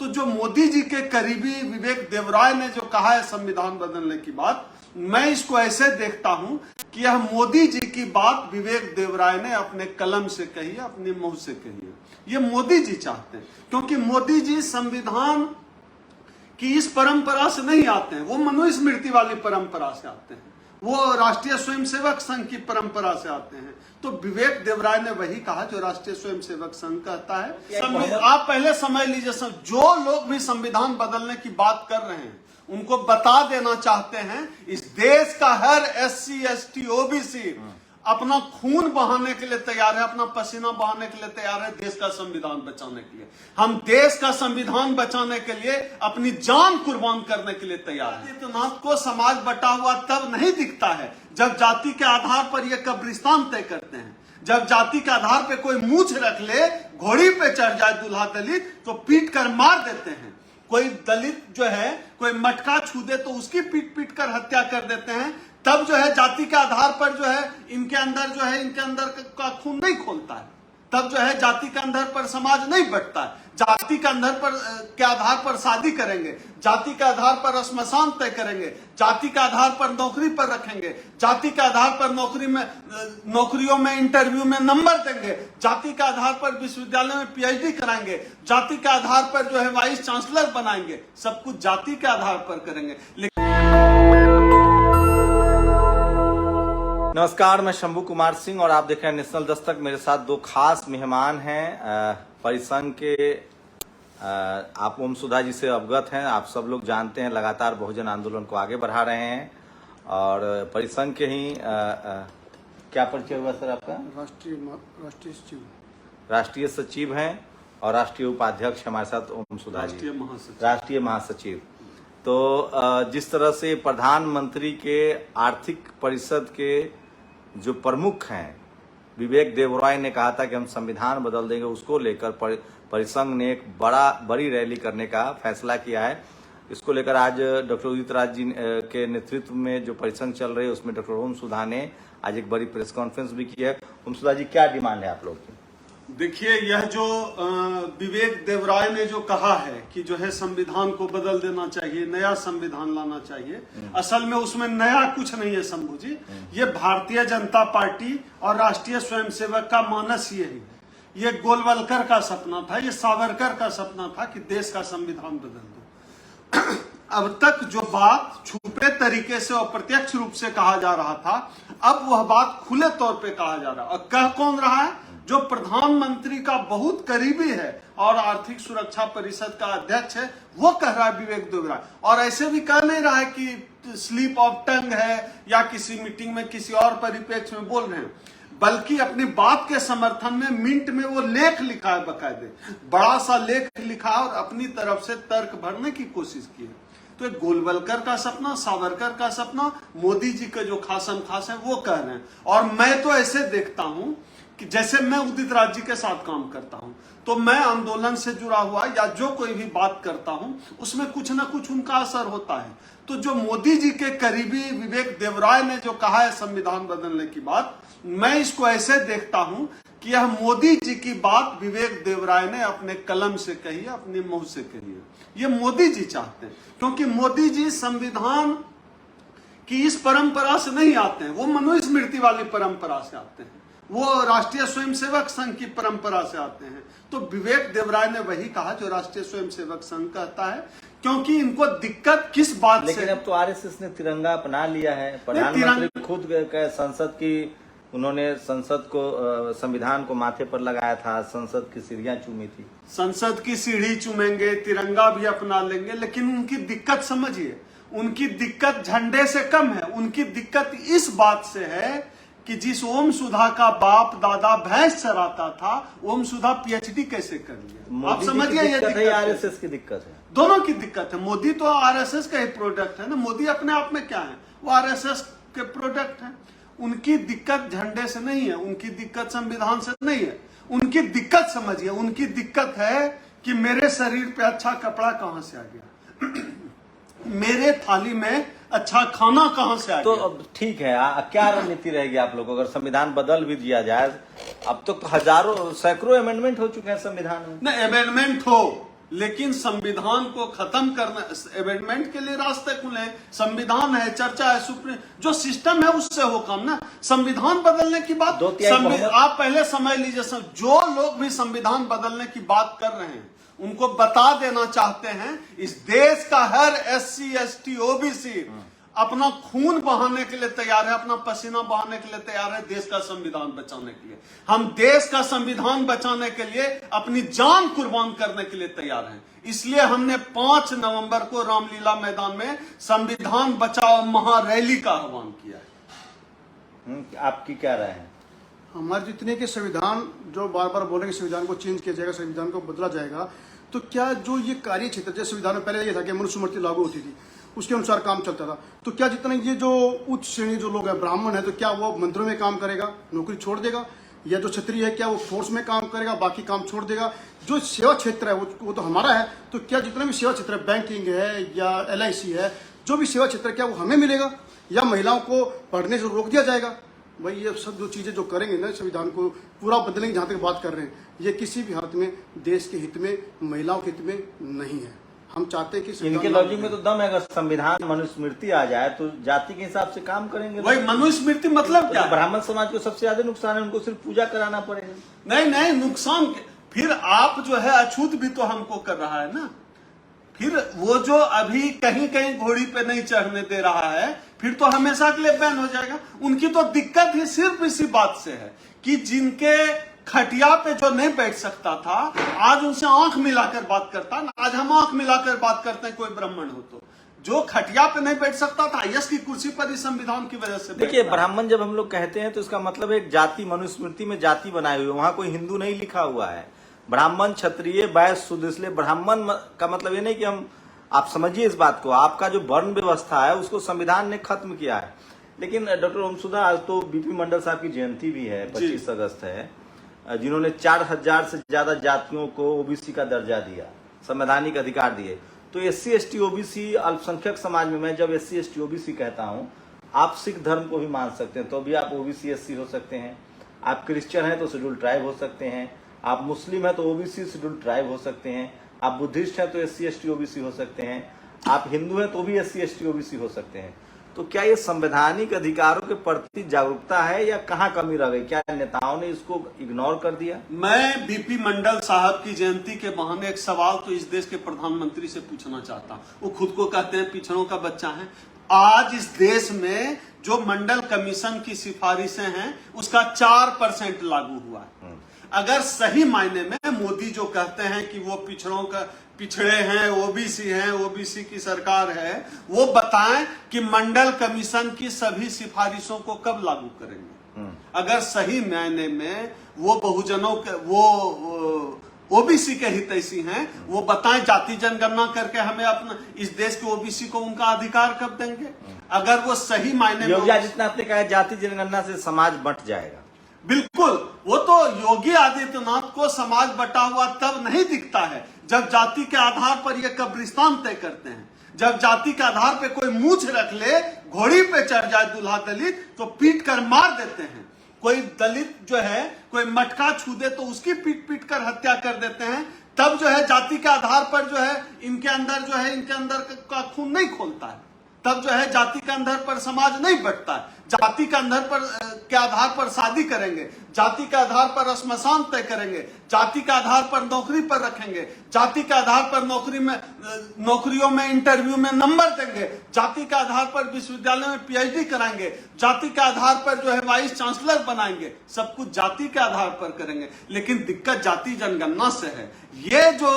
तो जो मोदी जी के करीबी विवेक देवराय ने जो कहा है संविधान बदलने की बात, मैं इसको ऐसे देखता हूं कि यह मोदी जी की बात विवेक देवराय ने अपने कलम से कही है, अपने मुंह से कही है। ये मोदी जी चाहते हैं, क्योंकि मोदी जी संविधान की इस परंपरा से नहीं आते हैं, वो मनुस्मृति वाली परंपरा से आते हैं, वो राष्ट्रीय स्वयंसेवक संघ की परंपरा से आते हैं। तो विवेक देवराय ने वही कहा जो राष्ट्रीय स्वयंसेवक संघ कहता है। आप पहले समझ लीजिए, जो लोग भी संविधान बदलने की बात कर रहे हैं उनको बता देना चाहते हैं, इस देश का हर SC ST OBC अपना खून बहाने के लिए तैयार है, अपना पसीना बहाने के लिए तैयार है देश का संविधान बचाने के लिए। हम देश का संविधान बचाने के लिए अपनी जान कुर्बान करने के लिए तैयार हैं। आदित्यनाथ को समाज बटा हुआ तब नहीं दिखता है जब जाति के आधार पर ये कब्रिस्तान तय करते हैं। जब जाति के आधार पर कोई मूछ रख ले, घोड़ी पे चढ़ जाए दूल्हा दलित, तो पीट कर मार देते हैं। कोई दलित जो है कोई मटका छू दे तो उसकी पीट पीट कर हत्या कर देते हैं। तब जो है जाति के आधार पर जो है इनके अंदर का खून नहीं खोलता है। तब जो है जाति के अंदर पर समाज नहीं बंटता है। जाति के अंदर पर के आधार पर शादी करेंगे, जाति के आधार पर श्मशान तय करेंगे, जाति के आधार पर नौकरी पर रखेंगे, जाति के आधार पर नौकरियों में इंटरव्यू में नंबर देंगे, जाति के आधार पर विश्वविद्यालय में PhD कराएंगे, जाति के आधार पर जो है वाइस चांसलर बनाएंगे। सब कुछ जाति के आधार पर करेंगे। नमस्कार, मैं शंभू कुमार सिंह और आप देख रहे हैं नेशनल दस्तक। मेरे साथ दो खास मेहमान हैं परिसंघ के। आप ओम सुधा जी से अवगत हैं, आप सब लोग जानते हैं, लगातार बहुजन आंदोलन को आगे बढ़ा रहे हैं। और परिसंघ के ही क्या परिचय हुआ सर आपका? राष्ट्रीय सचिव हैं और राष्ट्रीय उपाध्यक्ष हमारे साथ ओम सुधा जी, राष्ट्रीय महासचिव। तो जिस तरह से प्रधानमंत्री के आर्थिक परिषद के जो प्रमुख हैं विवेक देवराय ने कहा था कि हम संविधान बदल देंगे, उसको लेकर परिसंघ ने एक बड़ी रैली करने का फैसला किया है। इसको लेकर आज डॉक्टर उदित राज जी के नेतृत्व में जो परिसंघ चल रही है उसमें डॉक्टर ओम सुधा ने आज एक बड़ी प्रेस कॉन्फ्रेंस भी की है। ओम सुधा जी, क्या डिमांड है आप लोग की? देखिए, यह जो विवेक देवराय ने जो कहा है कि जो है संविधान को बदल देना चाहिए, नया संविधान लाना चाहिए, असल में उसमें नया कुछ नहीं है शंभू जी। ये भारतीय जनता पार्टी और राष्ट्रीय स्वयंसेवक का मानस यही है। ये गोलवलकर का सपना था, ये सावरकर का सपना था कि देश का संविधान बदल दो। अब तक जो बात छुपे तरीके से और प्रत्यक्ष रूप से कहा जा रहा था, अब वह बात खुले तौर पे कहा जा रहा है। और कह कौन रहा है? जो प्रधानमंत्री का बहुत करीबी है और आर्थिक सुरक्षा परिषद का अध्यक्ष है, वो कह रहा है विवेक देवराय। और ऐसे भी कह नहीं रहा है कि स्लिप ऑफ टंग है या किसी मीटिंग में किसी और परिप्रेक्ष्य में बोल रहे हैं, बल्कि अपनी बात के समर्थन में मिंट में वो लेख लिखा है, बकायदे बड़ा सा लेख लिखा और अपनी तरफ से तर्क भरने की कोशिश की है। तो गोलवलकर का सपना, सावरकर का सपना, मोदी जी के जो खासम खास है वो कह रहे हैं। और मैं तो ऐसे देखता हूं कि जैसे मैं उदित राज जी के साथ काम करता हूं, तो मैं आंदोलन से जुड़ा हुआ या जो कोई भी बात करता हूं उसमें कुछ ना कुछ उनका असर होता है। तो जो मोदी जी के करीबी विवेक देवराय ने जो कहा है संविधान बदलने की बात, मैं इसको ऐसे देखता हूं कि यह मोदी जी की बात विवेक देवराय ने अपने कलम से कही है, अपने मुंह से कही है। ये मोदी जी चाहते हैं, क्योंकि मोदी जी संविधान की इस परंपरा से नहीं आते हैं, वो मनुस्मृति वाली परंपरा से आते हैं, वो राष्ट्रीय स्वयंसेवक संघ की परंपरा से आते हैं। तो विवेक देवराय ने वही कहा जो राष्ट्रीय स्वयंसेवक संघ कहता है, क्योंकि इनको दिक्कत किस बात लेकिन से? अब तो RSS ने तिरंगा अपना लिया है। प्रधानमंत्री खुद संसद की, उन्होंने संसद को, संविधान को माथे पर लगाया था, संसद की सीढ़ियां चूमी थी। संसद की सीढ़ी चूमेंगे, तिरंगा भी अपना लेंगे, लेकिन उनकी दिक्कत समझिए, उनकी दिक्कत झंडे से कम है। उनकी दिक्कत इस बात से है कि जिस ओम सुधा का बाप दादा भैंस चराता था, ओम सुधा PhD कैसे कर लिया? आप समझिए, ये दिक्कत है, RSS की दिक्कत है, दोनों की दिक्कत है। मोदी तो RSS का ही प्रोडक्ट है ना, मोदी अपने आप में क्या है? वो RSS के प्रोडक्ट है। उनकी दिक्कत झंडे से नहीं है, उनकी दिक्कत संविधान से नहीं है। उनकी दिक्कत समझिए, उनकी दिक्कत है कि मेरे शरीर पे अच्छा कपड़ा कहां से आ गया, मेरे थाली में अच्छा खाना कहां से आ गया। तो अब ठीक है, क्या रणनीति रहेगी आप लोगों? अगर संविधान बदल भी दिया जाए, अब तो हजारों सैकड़ों अमेंडमेंट हो चुके हैं संविधान में। नहीं, अमेंडमेंट हो, लेकिन संविधान को खत्म करना, अमेंडमेंट के लिए रास्ते खुले, संविधान है, चर्चा है, सुप्रीम जो सिस्टम है उससे हो काम ना। संविधान बदलने की बात आप पहले समझ लीजिए, जो लोग भी संविधान बदलने की बात कर रहे हैं उनको बता देना चाहते हैं, इस देश का हर SC ST OBC अपना खून बहाने के लिए तैयार है, अपना पसीना बहाने के लिए तैयार है देश का संविधान बचाने के लिए। हम देश का संविधान बचाने के लिए अपनी जान कुर्बान करने के लिए तैयार हैं। इसलिए हमने 5 नवंबर को रामलीला मैदान में संविधान बचाओ महारैली का आह्वान किया है। आपकी क्या राय है? हमारे जितने के संविधान जो बार बार बोल रहे हैं संविधान को चेंज किया जाएगा, संविधान को बदला जाएगा, तो क्या जो ये कार्य क्षेत्र, जैसे संविधान में पहले ये था कि मनुस्मृति लागू होती थी, उसके अनुसार काम चलता था, तो क्या जितने ये जो उच्च श्रेणी जो लोग हैं, ब्राह्मण है, तो क्या वो मंदिरों में काम करेगा, नौकरी छोड़ देगा? या जो क्षत्रिय है क्या वो फोर्स में काम करेगा, बाकी काम छोड़ देगा? जो सेवा क्षेत्र है वो तो हमारा है, तो क्या जितना भी सेवा क्षेत्र है, बैंकिंग है या LIC है, जो भी सेवा क्षेत्र क्या वो हमें मिलेगा, या महिलाओं को पढ़ने से रोक दिया जाएगा? भाई ये सब जो चीजें जो करेंगे ना, संविधान को पूरा बदलेंगे, जहां तक बात कर रहे हैं, ये किसी भी हालत में देश के हित में, महिलाओं के हित में नहीं है। हम चाहते हैं कि इनके लॉजिक में तो दम है, अगर संविधान मनुस्मृति आ जाए तो जाति के हिसाब से काम करेंगे। वही मनुस्मृति मतलब क्या? तो ब्राह्मण समाज को सबसे ज्यादा नुकसान है, उनको सिर्फ पूजा कराना पड़ेगा। नहीं नुकसान, फिर आप जो है अछूत भी तो हमको कर रहा है ना। फिर वो जो अभी कहीं कहीं घोड़ी पे नहीं चढ़ने दे रहा है, फिर तो हमेशा के लिए बैन हो जाएगा। उनकी तो दिक्कत ही सिर्फ इसी बात से है कि जिनके खटिया पे जो नहीं बैठ सकता था, आज उनसे आंख मिलाकर बात करता। आज हम आंख मिलाकर बात करते हैं, कोई ब्राह्मण हो तो जो खटिया पे नहीं बैठ सकता था, IAS की कुर्सी पर इस संविधान की वजह से। देखिए, ब्राह्मण जब हम लोग कहते हैं तो इसका मतलब एक जाति, मनुस्मृति में जाति बनाई हुई है, वहां कोई हिंदू नहीं लिखा हुआ है। ब्राह्मण, क्षत्रिय, वैश्य, शूद्र, इसलिए ब्राह्मण का मतलब ये नहीं कि हम, आप समझिए इस बात को, आपका जो वर्ण व्यवस्था है उसको संविधान ने खत्म किया है। लेकिन डॉक्टर ओमसुधा, आज तो BP मंडल साहब की जयंती भी है, 25 अगस्त है, जिन्होंने 4000 से ज्यादा जातियों को OBC का दर्जा दिया, संवैधानिक अधिकार दिए। तो SC ST OBC अल्पसंख्यक समाज में, मैं जब SC ST OBC कहता हूं, आप सिख धर्म को भी मान सकते हैं तो भी आप OBC SC हो सकते हैं, आप क्रिश्चियन हैं तो शेड्यूल ट्राइब हो सकते हैं, आप मुस्लिम हैं तो OBC शेड्यूल ट्राइब हो सकते हैं, आप बुद्धिस्ट हैं तो SC ST OBC हो सकते हैं, आप हिंदू हैं तो भी SC ST OBC हो सकते हैं। तो क्या ये संवैधानिक अधिकारों के प्रति जागरूकता है या कहाँ कमी रह गई? क्या नेताओं ने इसको इग्नोर कर दिया? मैं BP मंडल साहब की जयंती के बहाने एक सवाल तो इस देश के प्रधानमंत्री से पूछना चाहता हूं। वो खुद को कहते हैं पिछड़ों का बच्चा है। आज इस देश में जो मंडल कमीशन की सिफारिशें हैं उसका 4% लागू हुआ है। अगर सही मायने में मोदी जो कहते हैं कि वो पिछड़ों का पिछड़े हैं, OBC हैं, OBC की सरकार है, वो बताएं कि मंडल कमीशन की सभी सिफारिशों को कब लागू करेंगे। अगर सही मायने में वो बहुजनों के, वो OBC के हितैषी हैं, वो बताएं जाति जनगणना करके हमें अपना इस देश के OBC को उनका अधिकार कब देंगे। अगर वो सही मायने में, योगी आदित्यनाथ ने कहा जाति जनगणना से समाज बंट जाएगा। बिल्कुल, वो तो योगी आदित्यनाथ को समाज बटा हुआ तब नहीं दिखता है जब जाति के आधार पर ये कब्रिस्तान तय करते हैं। जब जाति के आधार पे कोई मूछ रख ले, घोड़ी पे चढ़ जाए दूल्हा दलित, तो पीट कर मार देते हैं। कोई दलित जो है कोई मटका छू दे तो उसकी पीट पीट कर हत्या कर देते हैं। तब जो है जाति के आधार पर जो है इनके अंदर का खून नहीं खोलता है। तब जो है जाति के अंदर पर समाज नहीं बढ़ता है। जाति के अंदर पर के आधार पर शादी करेंगे, जाति के आधार पर श्मशान तय करेंगे, जाति के आधार पर नौकरी पर रखेंगे, जाति के आधार पर नौकरियों में इंटरव्यू में नंबर देंगे, जाति के आधार पर विश्वविद्यालय में PhD कराएंगे, जाति के आधार पर जो है वाइस चांसलर बनाएंगे। सब कुछ जाति के आधार पर करेंगे। लेकिन दिक्कत जाति जनगणना से है। ये जो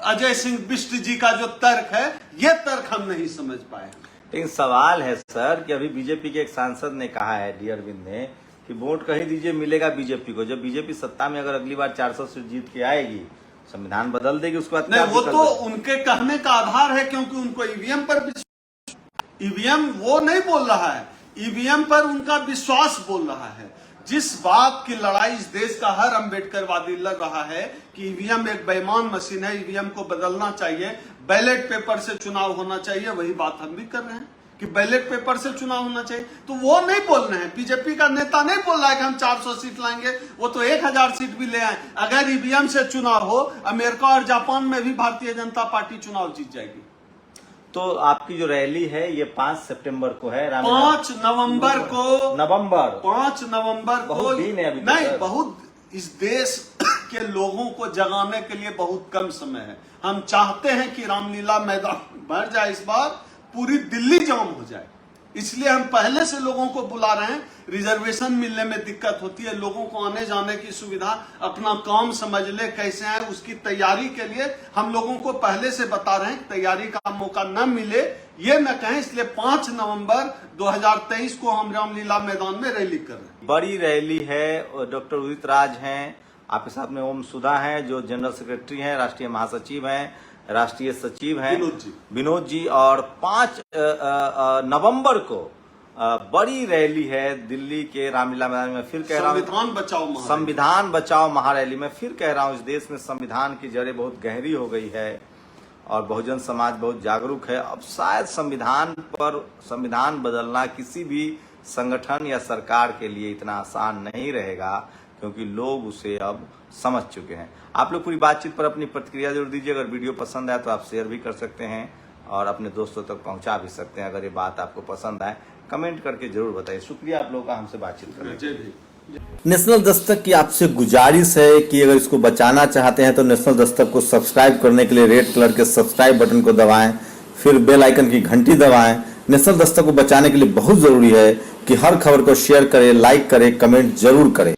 अजय सिंह बिष्ट जी का जो तर्क है, ये तर्क हम नहीं समझ पाए। लेकिन सवाल है सर कि अभी बीजेपी के एक सांसद ने कहा है, डी अरविंद ने, कि वोट कहीं दीजिए मिलेगा बीजेपी को। जब बीजेपी सत्ता में अगर अगली बार 400 से जीत के आएगी, संविधान बदल देगी, उसके बाद नहीं, वो तो उनके कहने का आधार है, क्योंकि उनको ईवीएम पर, ईवीएम वो नहीं बोल रहा है, ईवीएम पर उनका विश्वास बोल रहा है। जिस बात की लड़ाई इस देश का हर अम्बेडकरवादी लड़ रहा है कि ईवीएम एक बेईमान मशीन है, ईवीएम को बदलना चाहिए, बैलेट पेपर से चुनाव होना चाहिए, वही बात हम भी कर रहे हैं। कि बैलेट पेपर से चुनाव होना चाहिए, तो वो नहीं बोल रहे हैं। बीजेपी का नेता नहीं बोल रहा है कि हम 400 सीट लाएंगे, वो तो 1000 सीट भी ले आए। अगर ईवीएम से चुनाव हो, अमेरिका और जापान में भी भारतीय जनता पार्टी चुनाव जीत जाएगी। तो आपकी जो रैली है ये 5 सितंबर को है, 5 नवंबर को, 5 नवंबर को। बहुत दिन है अभी नहीं, बहुत, इस देश के लोगों को जगाने के लिए बहुत कम समय है। हम चाहते हैं कि रामलीला मैदान भर जाए, इस बार पूरी दिल्ली जाम हो जाए, इसलिए हम पहले से लोगों को बुला रहे हैं। रिजर्वेशन मिलने में दिक्कत होती है, लोगों को आने जाने की सुविधा, अपना काम समझ ले कैसे आए, उसकी तैयारी के लिए हम लोगों को पहले से बता रहे हैं। तैयारी का मौका न मिले ये न कहें, इसलिए 5 नवंबर 2023 को हम रामलीला मैदान में रैली कर रहे हैं। बड़ी रैली है। डॉक्टर उदित राज हैं, आपके साथ में ओम सुधा हैं जो जनरल सेक्रेटरी हैं, राष्ट्रीय महासचिव हैं, राष्ट्रीय सचिव हैं विनोद जी, और 5 नवंबर को बड़ी रैली है दिल्ली के रामलीला मैदान में। फिर कह रहा हूँ, संविधान बचाओ महारैली में फिर कह रहा हूँ, इस देश में संविधान की जड़ें बहुत गहरी हो गई है और बहुजन समाज बहुत जागरूक है। अब शायद संविधान बदलना किसी भी संगठन या सरकार के लिए इतना आसान नहीं रहेगा, क्योंकि लोग उसे अब समझ चुके हैं। आप लोग पूरी बातचीत पर अपनी प्रतिक्रिया जरूर दीजिए। अगर वीडियो पसंद आए तो आप शेयर भी कर सकते हैं और अपने दोस्तों तक पहुंचा भी सकते हैं। अगर ये बात आपको पसंद आए कमेंट करके जरूर बताइए। शुक्रिया आप लोगों का हमसे बातचीत करने के लिए। नेशनल दस्तक की आपसे गुजारिश है कि अगर इसको बचाना चाहते हैं तो नेशनल दस्तक को सब्सक्राइब करने के लिए रेड कलर के सब्सक्राइब बटन को दबाएं, फिर बेल आइकन की घंटी दबाएं। नेशनल दस्तक को बचाने के लिए बहुत जरूरी है कि हर खबर को शेयर करें, लाइक करें, कमेंट जरूर करें।